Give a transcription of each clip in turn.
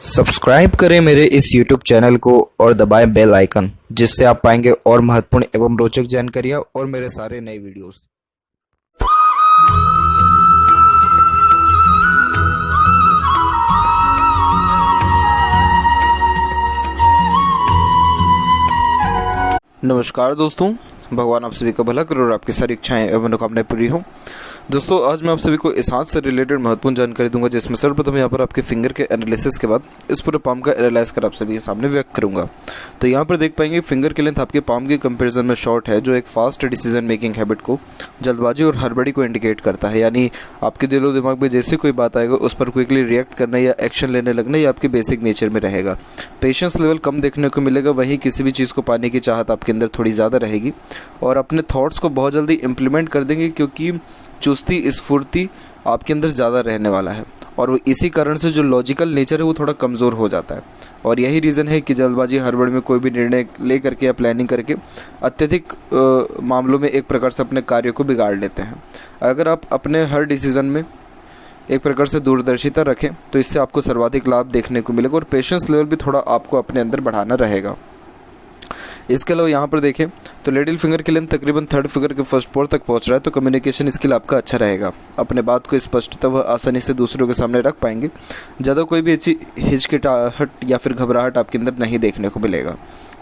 Subscribe करें मेरे इस YouTube चैनल को और दबाएं बेल आइकन, जिससे आप पाएंगे और महत्वपूर्ण एवं रोचक जानकारियां और मेरे सारे नए वीडियोस। नमस्कार दोस्तों, भगवान आप सभी का भला करे और आपकी सारी इच्छाएं एवं मनोकामनाएं पूरी हों। दोस्तों, आज मैं आप सभी को इस हाथ से रिलेटेड महत्वपूर्ण जानकारी दूंगा, जिसमें सर्वप्रथम यहाँ पर आपके फिंगर के एनालिसिस के बाद इस पूरे पाम का एनालाइज कर आप सभी के सामने व्यक्त करूंगा। तो यहाँ पर देख पाएंगे फिंगर की लेंथ आपके पाम के कंपैरिजन में शॉर्ट है, जो एक फास्ट डिसीजन मेकिंग हैबिट को, जल्दबाजी और हड़बड़ी को इंडिकेट करता है। यानी आपके दिलो दिमाग में जैसे कोई बात आएगा उस पर क्विकली रिएक्ट करना या एक्शन लेने लगना, ये आपके बेसिक नेचर में रहेगा। पेशेंस लेवल कम देखने को मिलेगा, वहीं किसी भी चीज़ को पाने की चाहत आपके अंदर थोड़ी ज़्यादा रहेगी और अपने थॉट्स को बहुत जल्दी इम्प्लीमेंट कर देंगे, क्योंकि चुस्ती स्फूर्ति आपके अंदर ज़्यादा रहने वाला है और वो इसी कारण से जो लॉजिकल नेचर है वो थोड़ा कमज़ोर हो जाता है। और यही रीज़न है कि जल्दबाजी हड़बड़ी में कोई भी निर्णय ले करके या प्लानिंग करके अत्यधिक मामलों में एक प्रकार से अपने कार्य को बिगाड़ लेते हैं। अगर आप अपने हर डिसीज़न में एक प्रकार से दूरदर्शिता रखें तो इससे आपको सर्वाधिक लाभ देखने को मिलेगा और पेशेंस लेवल भी थोड़ा आपको अपने अंदर बढ़ाना रहेगा। इसके अलावा यहाँ पर देखें तो लिटिल फिंगर की लेंथ तकरीबन थर्ड फिंगर के फर्स्ट पोर तक पहुँच रहा है, तो कम्युनिकेशन स्किल आपका अच्छा रहेगा। अपने बात को स्पष्टता व आसानी से दूसरों के सामने रख पाएंगे। ज़्यादा कोई भी अच्छी हिचकिचाहट या फिर घबराहट आपके अंदर नहीं देखने को मिलेगा।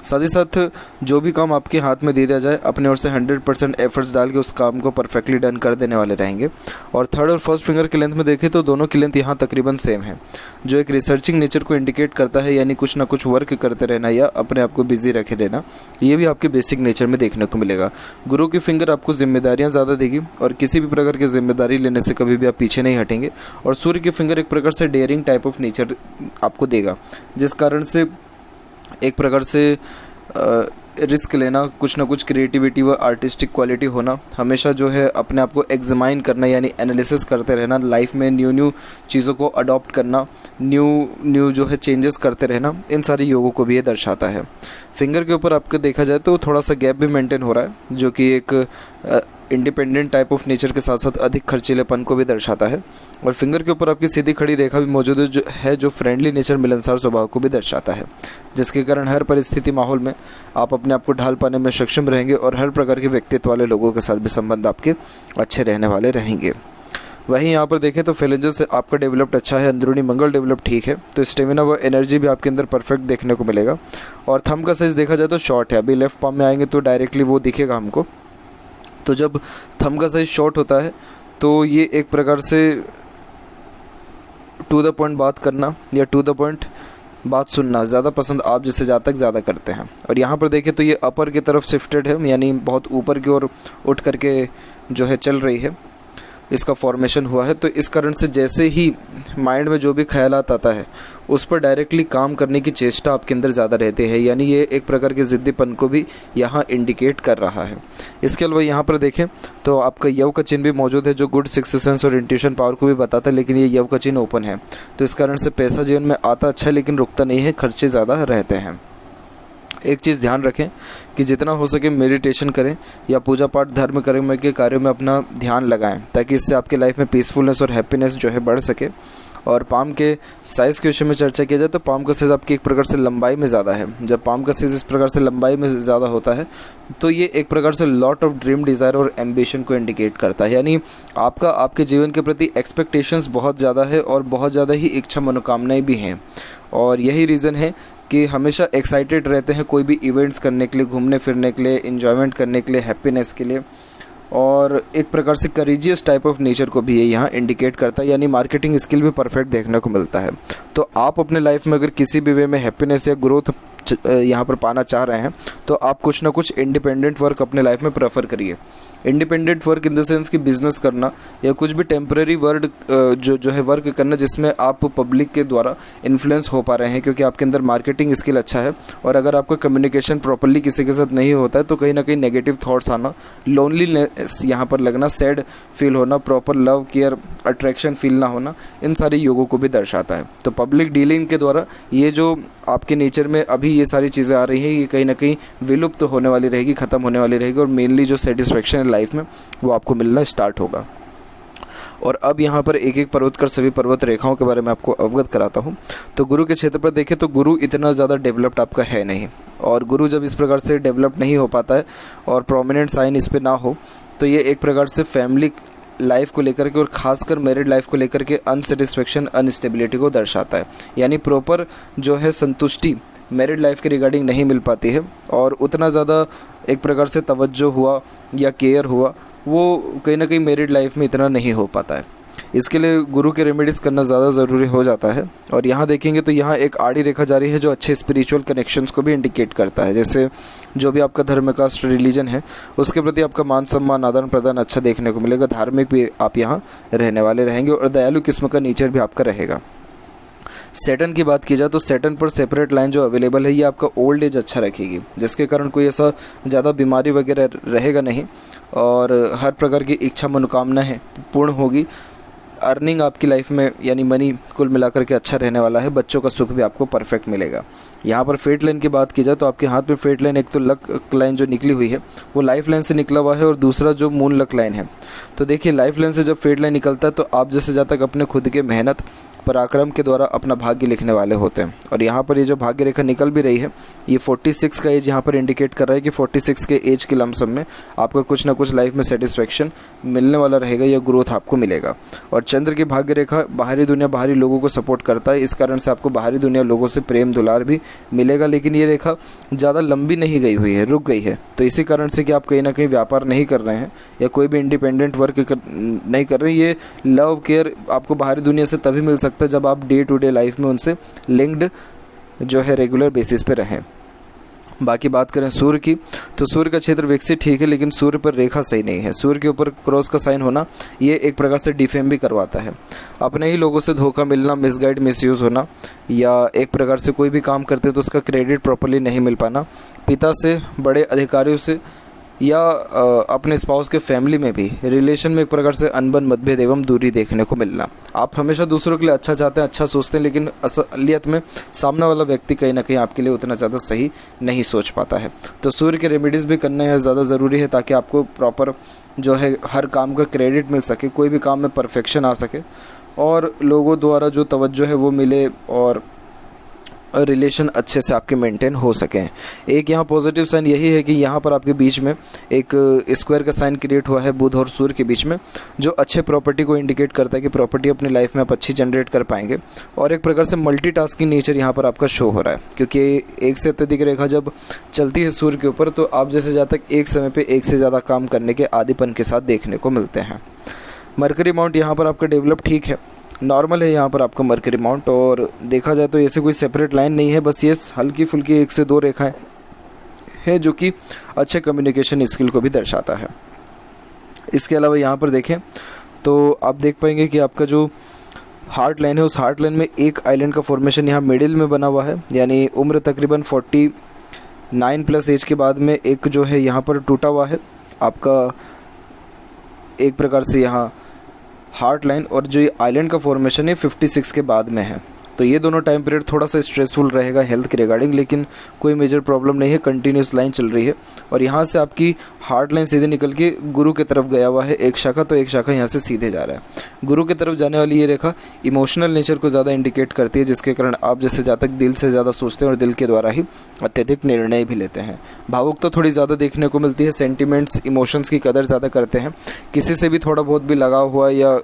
साथ ही साथ जो भी काम आपके हाथ में दे दिया जाए अपने ओर से 100% एफर्ट्स डाल के उस काम को परफेक्टली डन कर देने वाले रहेंगे। और थर्ड और फर्स्ट फिंगर की लेंथ में देखें तो दोनों की लेंथ यहाँ तकरीबन सेम है, जो एक रिसर्चिंग नेचर को इंडिकेट करता है। यानी कुछ ना कुछ वर्क करते रहना या अपने आप को बिजी रखे रहना, ये भी आपके बेसिक नेचर में देखने को मिलेगा। गुरु की फिंगर आपको जिम्मेदारियाँ ज़्यादा देगी और किसी भी प्रकार की जिम्मेदारी लेने से कभी भी आप पीछे नहीं हटेंगे। और सूर्य की फिंगर एक प्रकार से डेयरिंग टाइप ऑफ नेचर आपको देगा, जिस कारण से एक प्रकार से रिस्क लेना, कुछ ना कुछ क्रिएटिविटी व आर्टिस्टिक क्वालिटी होना, हमेशा जो है अपने आप को एग्जामाइन करना यानी एनालिसिस करते रहना, लाइफ में न्यू चीज़ों को अडॉप्ट करना, न्यू जो है चेंजेस करते रहना, इन सारी योगों को भी ये दर्शाता है। फिंगर के ऊपर आपको देखा जाए तो थोड़ा सा गैप भी मेंटेन हो रहा है, जो कि एक इंडिपेंडेंट टाइप ऑफ नेचर के साथ साथ अधिक खर्चीलेपन को भी दर्शाता है। और फिंगर के ऊपर आपकी सीधी खड़ी रेखा भी मौजूद है, जो फ्रेंडली नेचर मिलनसार स्वभाव को भी दर्शाता है, जिसके कारण हर परिस्थिति माहौल में आप अपने आप को ढाल पाने में सक्षम रहेंगे और हर प्रकार के व्यक्तित्व वाले लोगों के साथ भी संबंध आपके अच्छे रहने वाले रहेंगे। वहीं यहाँ पर देखें तो फेलेंजस से आपका डेवलप्ड अच्छा है, अंदरूनी मंगल डेवलप ठीक है, तो स्टेमिना व एनर्जी भी आपके अंदर परफेक्ट देखने को मिलेगा। और थंब का साइज़ देखा जाए तो शॉर्ट है, अभी लेफ्ट पाम में आएंगे तो डायरेक्टली वो दिखेगा हमको। तो जब थंब का साइज़ शॉर्ट होता है तो ये एक प्रकार से टू द पॉइंट बात करना या टू द पॉइंट बात सुनना ज़्यादा पसंद आप जिससे ज़्यादा तक ज़्यादा करते हैं। और यहाँ पर देखें तो ये अपर की तरफ शिफ्टेड है, यानी बहुत ऊपर की ओर उठ करके जो है चल रही है, इसका फॉर्मेशन हुआ है। तो इस कारण से जैसे ही माइंड में जो भी ख्यालात आता है उस पर डायरेक्टली काम करने की चेष्टा आपके अंदर ज़्यादा रहती है, यानी ये एक प्रकार के ज़िद्दीपन को भी यहाँ इंडिकेट कर रहा है। इसके अलावा यहाँ पर देखें तो आपका यव का चिन्ह भी मौजूद है, जो गुड सिक्स सेंस और इंट्यूशन पावर को भी बताता है, लेकिन ये यव का चिन्ह ओपन है, तो इस कारण से पैसा जीवन में आता अच्छा है लेकिन रुकता नहीं है, खर्चे ज़्यादा रहते हैं। एक चीज़ ध्यान रखें कि जितना हो सके मेडिटेशन करें या पूजा पाठ धर्म कर्म के कार्यों में अपना ध्यान लगाएं, ताकि इससे आपके लाइफ में पीसफुलनेस और हैप्पीनेस जो है बढ़ सके। और पाम के साइज़ के विषय में चर्चा किया जाए तो पाम का साइज़ आपकी एक प्रकार से लंबाई में ज़्यादा है। जब पाम का साइज़ इस प्रकार से लंबाई में ज़्यादा होता है तो ये एक प्रकार से लॉट ऑफ ड्रीम डिज़ायर और एम्बिशन को इंडिकेट करता है, यानी आपका आपके जीवन के प्रति एक्सपेक्टेशंस बहुत ज़्यादा है और बहुत ज़्यादा ही इच्छा मनोकामनाएँ भी हैं। और यही रीज़न है कि हमेशा एक्साइटेड रहते हैं कोई भी इवेंट्स करने के लिए, घूमने फिरने के लिए, एंजॉयमेंट करने के लिए, हैप्पीनेस के लिए। और एक प्रकार से करेजियस टाइप ऑफ नेचर को भी ये यहाँ इंडिकेट करता है, यानी मार्केटिंग स्किल भी परफेक्ट देखने को मिलता है। तो आप अपने लाइफ में अगर किसी भी वे में हैप्पीनेस या ग्रोथ यहाँ पर पाना चाह रहे हैं तो आप कुछ ना कुछ इंडिपेंडेंट वर्क अपने लाइफ में प्रेफर करिए। Independent work in the sense कि बिजनेस करना या कुछ भी टेम्परेरी वर्ड जो है वर्क करना, जिसमें आप पब्लिक के द्वारा इन्फ्लुएंस हो पा रहे हैं, क्योंकि आपके अंदर मार्केटिंग स्किल अच्छा है। और अगर आपका कम्युनिकेशन प्रॉपर्ली किसी के साथ नहीं होता है तो कहीं ना कहीं नेगेटिव थॉट्स आना, लोनलीनेस यहाँ पर लगना, सैड फील होना, proper love care attraction feel ना होना, इन सारी योगों को भी दर्शाता है। तो पब्लिक डीलिंग के द्वारा ये जो आपके नेचर में अभी ये सारी चीज़ें आ रही हैं, ये कहीं ना कहीं विलुप्त होने वाली रहेगी, ख़त्म होने वाली रहेगी और मेनली जो सेटिस्फेक्शन है लाइफ में वो आपको मिलना स्टार्ट होगा। और अब यहाँ पर एक एक पर्वत कर सभी पर्वत रेखाओं के बारे में आपको अवगत कराता हूँ। तो गुरु के क्षेत्र पर देखें तो गुरु इतना ज़्यादा डेवलप्ड आपका है नहीं, और गुरु जब इस प्रकार से डेवलप नहीं हो पाता है और प्रोमिनेंट साइन इस पर ना हो तो ये एक प्रकार से फैमिली लाइफ को लेकर के और ख़ासकर मैरिड लाइफ को लेकर के अनसेटिस्फेक्शन अनस्टेबिलिटी को दर्शाता है। यानी प्रॉपर जो है संतुष्टि मैरिड लाइफ के रिगार्डिंग नहीं मिल पाती है, और उतना ज़्यादा एक प्रकार से तवज्जो हुआ या केयर हुआ वो कहीं ना कहीं मैरिड लाइफ में इतना नहीं हो पाता है। इसके लिए गुरु के रेमेडीज़ करना ज़्यादा ज़रूरी हो जाता है। और यहाँ देखेंगे तो यहाँ एक आड़ी रेखा जा रही है जो अच्छे स्पिरिचुअल कनेक्शंस को भी इंडिकेट करता है। जैसे जो भी आपका धर्म कास्ट रिलीजन है उसके प्रति आपका मान सम्मान आदान प्रदान अच्छा देखने को मिलेगा। धार्मिक भी आप यहाँ रहने वाले रहेंगे और दयालु किस्म का नेचर भी आपका रहेगा। सैटर्न की बात की जाए तो सैटर्न पर सेपरेट लाइन जो अवेलेबल है ये आपका ओल्ड एज अच्छा रखेगी, जिसके कारण कोई ऐसा ज़्यादा बीमारी वगैरह रहेगा नहीं और हर प्रकार की इच्छा मनोकामना है पूर्ण होगी। अर्निंग आपकी लाइफ में यानी मनी कुल मिलाकर के अच्छा रहने वाला है। बच्चों का सुख भी आपको परफेक्ट मिलेगा। यहाँ पर फेट लाइन की बात की जाए तो आपके हाथ में फेट लाइन, एक तो लक लाइन जो निकली हुई है वो लाइफ लाइन से निकला हुआ है और दूसरा जो मून लक लाइन है। तो देखिए लाइफ लाइन से जब फेट लाइन निकलता है तो आप जैसे ज़्यादा तक अपने खुद के मेहनत पराक्रम के द्वारा अपना भाग्य लिखने वाले होते हैं। और यहाँ पर ये जो भाग्य रेखा निकल भी रही है ये 46 का एज यहाँ पर इंडिकेट कर रहा है कि 46 के एज के लमसम में आपका कुछ ना कुछ लाइफ में सेटिस्फेक्शन मिलने वाला रहेगा या ग्रोथ आपको मिलेगा। और चंद्र की भाग्य रेखा बाहरी दुनिया बाहरी लोगों को सपोर्ट करता है, इस कारण से आपको बाहरी दुनिया लोगों से प्रेम दुलार भी मिलेगा। लेकिन ये रेखा ज़्यादा लंबी नहीं गई हुई है, रुक गई है। तो इसी कारण से कि आप कहीं ना कहीं व्यापार नहीं कर रहे हैं या कोई भी इंडिपेंडेंट वर्क नहीं कर रहे हैं। ये लव केयर आपको बाहरी दुनिया से तभी मिल सकता है जब आप डे टू डे लाइफ में उनसे लिंक्ड जो है रेगुलर बेसिस पे रहें। बाकी बात करें सूर्य की तो सूर्य का क्षेत्र विकसित ठीक है, लेकिन सूर्य पर रेखा सही नहीं है। सूर्य के ऊपर क्रॉस का साइन होना ये एक प्रकार से डिफेम भी करवाता है। अपने ही लोगों से धोखा मिलना, मिसगाइड मिसयूज़ होना, या एक प्रकार से कोई भी काम करते तो उसका क्रेडिट प्रॉपर्ली नहीं मिल पाना, पिता से बड़े अधिकारियों से या अपने स्पाउस के फैमिली में भी रिलेशन में एक प्रकार से अनबन मतभेद एवं दूरी देखने को मिलना। आप हमेशा दूसरों के लिए अच्छा चाहते हैं, अच्छा सोचते हैं, लेकिन असलियत में सामने वाला व्यक्ति कहीं ना कहीं आपके लिए उतना ज़्यादा सही नहीं सोच पाता है। तो सूर्य के रेमेडीज़ भी करना है ज़्यादा ज़रूरी है ताकि आपको प्रॉपर जो है हर काम का क्रेडिट मिल सके, कोई भी काम में परफेक्शन आ सके और लोगों द्वारा जो तवज्जो है वो मिले और रिलेशन अच्छे से आपके मेंटेन हो सकें। एक यहाँ पॉजिटिव साइन यही है कि यहाँ पर आपके बीच में एक स्क्वायर का साइन क्रिएट हुआ है बुध और सूर्य के बीच में, जो अच्छे प्रॉपर्टी को इंडिकेट करता है कि प्रॉपर्टी अपनी लाइफ में आप अच्छी जनरेट कर पाएंगे। और एक प्रकार से मल्टीटास्किंग नेचर यहाँ पर आपका शो हो रहा है, क्योंकि एक से अत्यधिक रेखा जब चलती है सूर्य के ऊपर तो आप जैसे जहाँ तक एक समय पर एक से ज़्यादा काम करने के आदीपन के साथ देखने को मिलते हैं। मरकरी अमाउंट यहाँ पर आपका डेवलप ठीक है, नॉर्मल है यहाँ पर आपका मरकरी अमाउंट। और देखा जाए तो ऐसे कोई सेपरेट लाइन नहीं है, बस ये हल्की फुल्की 1 से 2 रेखाएं हैं जो कि अच्छे कम्युनिकेशन स्किल को भी दर्शाता है। इसके अलावा यहाँ पर देखें तो आप देख पाएंगे कि आपका जो हार्ट लाइन है उस हार्ट लाइन में एक आइलैंड का फॉर्मेशन यहाँ मिडिल में बना हुआ है, यानी उम्र तकरीबन 49 प्लस एज के बाद में एक जो है यहाँ पर टूटा हुआ है आपका एक प्रकार से यहाँ हार्ट लाइन, और जो ये आइलैंड का फॉर्मेशन है 56 के बाद में है। तो ये दोनों टाइम पीरियड थोड़ा सा स्ट्रेसफुल रहेगा हेल्थ के रिगार्डिंग, लेकिन कोई मेजर प्रॉब्लम नहीं है, कंटिन्यूस लाइन चल रही है। और यहाँ से आपकी हार्ट लाइन सीधे निकल के गुरु की तरफ गया हुआ है एक शाखा, तो एक शाखा यहाँ से सीधे जा रहा है। गुरु की तरफ जाने वाली ये रेखा इमोशनल नेचर को ज़्यादा इंडिकेट करती है, जिसके कारण आप जैसे ज़्यादा दिल से ज़्यादा सोचते हैं और दिल के द्वारा ही अत्यधिक निर्णय भी लेते हैं। भावुकता थोड़ी ज़्यादा देखने को मिलती है, सेंटिमेंट्स इमोशंस की कदर ज़्यादा करते हैं। किसी से भी थोड़ा बहुत भी लगाव हुआ या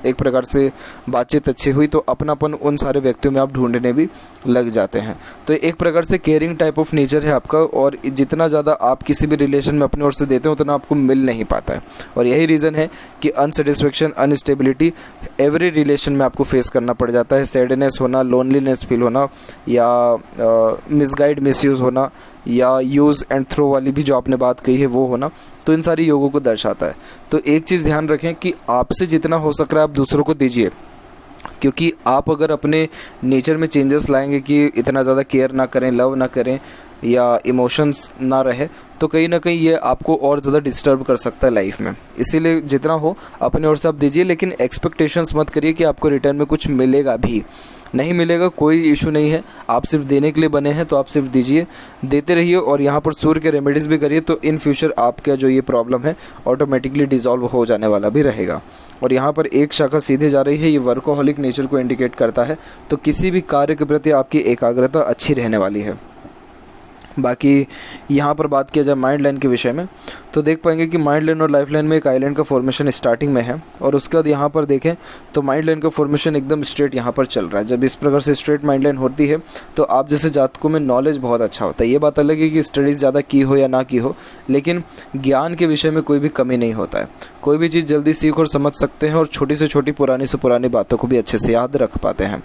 एक प्रकार से बातचीत अच्छी हुई तो अपनापन उन सारे व्यक्तियों में आप ढूंढने भी लग जाते हैं। तो एक प्रकार से केयरिंग टाइप ऑफ नेचर है आपका, और जितना ज़्यादा आप किसी भी रिलेशन में अपनी ओर से देते हैं उतना आपको मिल नहीं पाता है। और यही रीज़न है कि अनसेटिस्फेक्शन अनस्टेबिलिटी एवरी रिलेशन में आपको फेस करना पड़ जाता है। सैडनेस होना, लोनलीनेस फील होना, या मिसगाइड मिसयूज़ होना, या यूज़ एंड थ्रो वाली भी जो आपने बात कही है वो होना, तो इन सारी योगों को दर्शाता है। तो एक चीज़ ध्यान रखें कि आपसे जितना हो सक रहा है आप दूसरों को दीजिए, क्योंकि आप अगर अपने नेचर में चेंजेस लाएंगे कि इतना ज़्यादा केयर ना करें, लव ना करें या इमोशंस ना रहे, तो कहीं ना कहीं ये आपको और ज़्यादा डिस्टर्ब कर सकता है लाइफ में। इसीलिए जितना हो अपने ओर से आप दीजिए, लेकिन एक्सपेक्टेशंस मत करिए कि आपको रिटर्न में कुछ मिलेगा भी। नहीं मिलेगा कोई इशू नहीं है, आप सिर्फ देने के लिए बने हैं तो आप सिर्फ दीजिए, देते रहिए। और यहाँ पर सूर्य के रेमेडीज़ भी करिए, तो इन फ्यूचर आपका जो ये प्रॉब्लम है ऑटोमेटिकली डिजॉल्व हो जाने वाला भी रहेगा। और यहाँ पर एक शाखा सीधे जा रही है, ये वर्कोहॉलिक नेचर को इंडिकेट करता है। तो किसी भी कार्य के प्रति आपकी एकाग्रता अच्छी रहने वाली है। बाकी यहाँ पर बात किया जाए माइंड लाइन के विषय में, तो देख पाएंगे कि माइंड लाइन और लाइफ लाइन में एक आइलैंड का फॉर्मेशन स्टार्टिंग में है, और उसके बाद यहाँ पर देखें तो माइंड लाइन का फॉर्मेशन एकदम स्ट्रेट यहाँ पर चल रहा है। जब इस प्रकार से स्ट्रेट माइंड लाइन होती है तो आप जैसे जातकों में नॉलेज बहुत अच्छा होता है। ये बात अलग है कि स्टडीज़ ज़्यादा की हो या ना की हो, लेकिन ज्ञान के विषय में कोई भी कमी नहीं होता है। कोई भी चीज़ जल्दी सीख और समझ सकते हैं, और छोटी से छोटी पुरानी से पुरानी बातों को भी अच्छे से याद रख पाते हैं।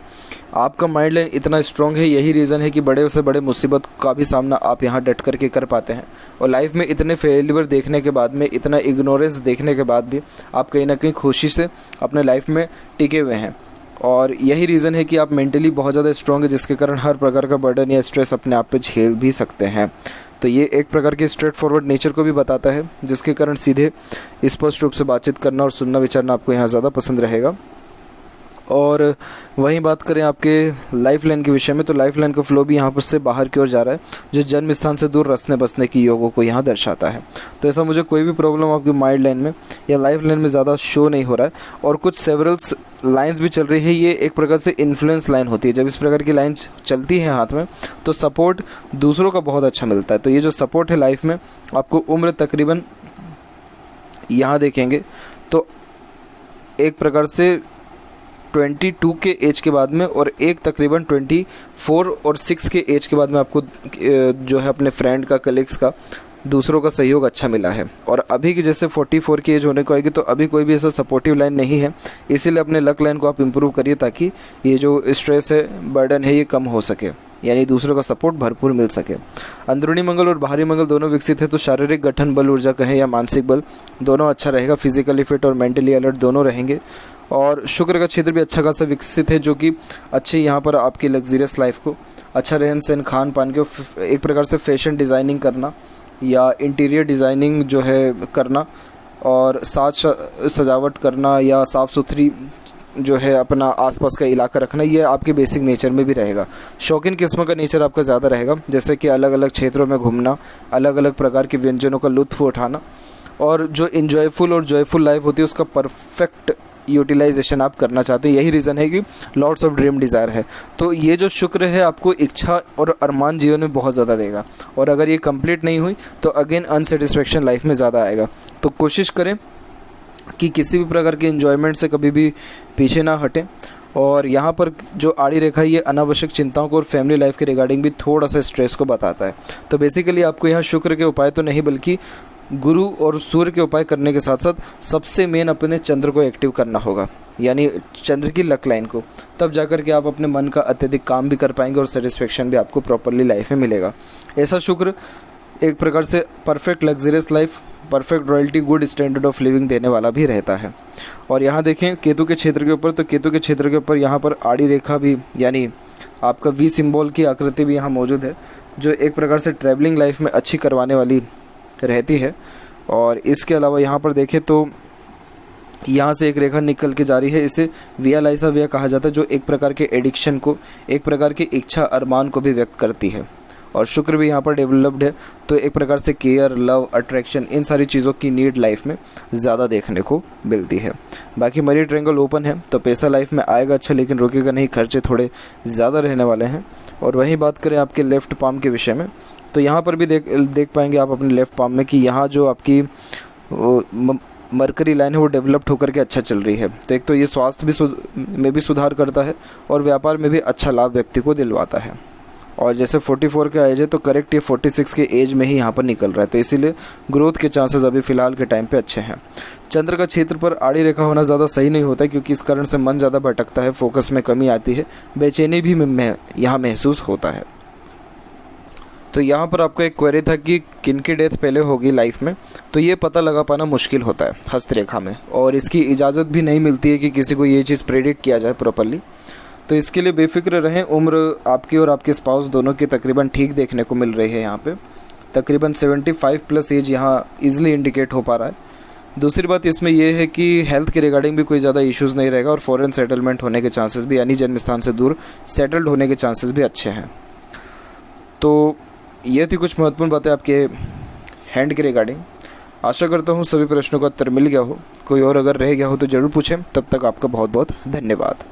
आपका माइंड लाइन इतना स्ट्रॉन्ग है, यही रीज़न है कि बड़े से बड़े मुसीबत का भी सामना आप यहाँ डट करके कर पाते हैं। और लाइफ में इतने फेलियर देखने के बाद में, इतना इग्नोरेंस देखने के बाद भी आप कहीं ना कहीं खुशी से अपने लाइफ में टिके हुए हैं। और यही रीज़न है कि आप मेंटली बहुत ज़्यादा स्ट्रॉन्ग है, जिसके कारण हर प्रकार का बर्डन या स्ट्रेस अपने आप पे झेल भी सकते हैं। तो ये एक प्रकार के स्ट्रेट फॉरवर्ड नेचर को भी बताता है, जिसके कारण सीधे स्पष्ट रूप से बातचीत करना और सुनना विचारना आपको यहाँ ज़्यादा पसंद रहेगा। और वहीं बात करें आपके लाइफ लाइन के विषय में, तो लाइफ लाइन का फ्लो भी यहाँ पर से बाहर की ओर जा रहा है, जो जन्म स्थान से दूर रसने बसने की योगों को यहाँ दर्शाता है। तो ऐसा मुझे कोई भी प्रॉब्लम आपकी माइंड लाइन में या लाइफ लाइन में ज़्यादा शो नहीं हो रहा है। और कुछ सेवरल्स लाइंस भी चल रही है, ये एक प्रकार से इन्फ्लुएंस लाइन होती है। जब इस प्रकार की लाइन चलती है हाथ में तो सपोर्ट दूसरों का बहुत अच्छा मिलता है। तो ये जो सपोर्ट है लाइफ में, आपको उम्र तकरीबन यहाँ देखेंगे तो एक प्रकार से 22 के एज के बाद में, और एक तकरीबन 24 और 6 के एज के बाद में आपको जो है अपने फ्रेंड का, कलीग्स का, दूसरों का सहयोग अच्छा मिला है। और अभी की जैसे 44 की एज होने को आएगी तो अभी कोई भी ऐसा सपोर्टिव लाइन नहीं है, इसीलिए अपने लक लाइन को आप इम्प्रूव करिए ताकि ये जो स्ट्रेस है, बर्डन है, ये कम हो सके, यानी दूसरों का सपोर्ट भरपूर मिल सके। अंदरूनी मंगल और बाहरी मंगल दोनों विकसित है, तो शारीरिक गठन बल, ऊर्जा कहें या मानसिक बल, दोनों अच्छा रहेगा। फिजिकली फिट और मेंटली अलर्ट दोनों रहेंगे। और शुक्र का क्षेत्र भी अच्छा खासा विकसित है, जो कि अच्छे यहाँ पर आपकी लग्जरियस लाइफ को, अच्छा रहन सहन, खान पान के, एक प्रकार से फैशन डिज़ाइनिंग करना या इंटीरियर डिज़ाइनिंग जो है करना, और साज सजावट करना या साफ़ सुथरी जो है अपना आसपास का इलाका रखना, ये आपके बेसिक नेचर में भी रहेगा। शौकीन किस्म का नेचर आपका ज़्यादा रहेगा, जैसे कि अलग अलग क्षेत्रों में घूमना, अलग अलग प्रकार के व्यंजनों का लुत्फ़ उठाना, और जो इन्जॉयफुल और जॉयफुल लाइफ होती है उसका परफेक्ट यूटिलाइजेशन आप करना चाहते हैं। यही रीज़न है कि लॉट्स ऑफ ड्रीम डिज़ायर है। तो ये जो शुक्र है आपको इच्छा और अरमान जीवन में बहुत ज़्यादा देगा, और अगर ये कंप्लीट नहीं हुई तो अगेन अनसेटिस्फेक्शन लाइफ में ज़्यादा आएगा। तो कोशिश करें कि किसी भी प्रकार के एंजॉयमेंट से कभी भी पीछे ना हटें। और यहाँ पर जो आड़ी रेखा है, ये अनावश्यक चिंताओं को और फैमिली लाइफ के रिगार्डिंग भी थोड़ा सा स्ट्रेस को बताता है। तो बेसिकली आपको यहाँ शुक्र के उपाय तो नहीं, बल्कि गुरु और सूर्य के उपाय करने के साथ साथ सबसे मेन अपने चंद्र को एक्टिव करना होगा, यानी चंद्र की लक लाइन को। तब जाकर के आप अपने मन का अत्यधिक काम भी कर पाएंगे और सेटिस्फेक्शन भी आपको प्रॉपरली लाइफ में मिलेगा। ऐसा शुक्र एक प्रकार से perfect luxurious life, perfect royalty, good standard of living देने वाला भी रहता है। और यहाँ देखें केतु के क्षेत्र के ऊपर, तो केतु के क्षेत्र के ऊपर यहाँ पर आड़ी रेखा भी, यानी आपका वी सिंबल की आकृति भी यहाँ मौजूद है, जो एक प्रकार से ट्रैवलिंग लाइफ में अच्छी करवाने वाली रहती है। और इसके अलावा यहाँ पर देखें तो यहाँ से एक रेखा निकल के जा रही है, इसे विया लाइसा विया कहा जाता है, जो एक प्रकार के एडिक्शन को, एक प्रकार की इच्छा अरमान को भी व्यक्त करती है। और शुक्र भी यहाँ पर डेवलप्ड है, तो एक प्रकार से केयर, लव, अट्रैक्शन, इन सारी चीज़ों की नीड लाइफ में ज़्यादा देखने को मिलती है। बाकी मरी ट्रायंगल ओपन है, तो पैसा लाइफ में आएगा अच्छा, लेकिन रुकेगा नहीं, खर्चे थोड़े ज़्यादा रहने वाले हैं। और वहीं बात करें आपके लेफ़्ट पाम के विषय में, तो यहाँ पर भी देख पाएंगे आप अपने लेफ़्ट पाम में कि यहाँ जो आपकी मरकरी लाइन है वो डेवलप्ड होकर के अच्छा चल रही है। तो एक तो ये स्वास्थ्य में भी सुधार करता है और व्यापार में भी अच्छा लाभ व्यक्ति को दिलवाता है। और जैसे 44 का एज है, तो करेक्ट ये 46 के एज में ही यहाँ पर निकल रहा है, तो इसीलिए ग्रोथ के चांसेस अभी फ़िलहाल के टाइम पे अच्छे हैं। चंद्र का क्षेत्र पर आड़ी रेखा होना ज़्यादा सही नहीं होता है, क्योंकि इस कारण से मन ज़्यादा भटकता है, फोकस में कमी आती है, बेचैनी भी यहाँ महसूस होता है। तो यहाँ पर आपका एक क्वेरी था कि किन की डेथ पहले होगी लाइफ में, तो ये पता लगा पाना मुश्किल होता है हस्तरेखा में, और इसकी इजाज़त भी नहीं मिलती है कि किसी को ये चीज़ प्रेडिक्ट किया जाए प्रॉपरली। तो इसके लिए बेफिक्र रहें। उम्र आपकी और आपके स्पाउस दोनों की तकरीबन ठीक देखने को मिल रही है। यहाँ पे तकरीबन 75 प्लस एज यहाँ ईजिली इंडिकेट हो पा रहा है। दूसरी बात इसमें यह है कि हेल्थ के रिगार्डिंग भी कोई ज़्यादा इश्यूज़ नहीं रहेगा, और फॉरेन सेटलमेंट होने के चांसेस भी, यानी जन्म स्थान से दूर सेटल्ड होने के चांसेस भी अच्छे हैं। तो ये थी कुछ महत्वपूर्ण बातें आपके हैंड के रिगार्डिंग। आशा करता हूँ सभी प्रश्नों का उत्तर मिल गया हो। कोई और अगर रह गया हो तो ज़रूर पूछें। तब तक आपका बहुत बहुत धन्यवाद।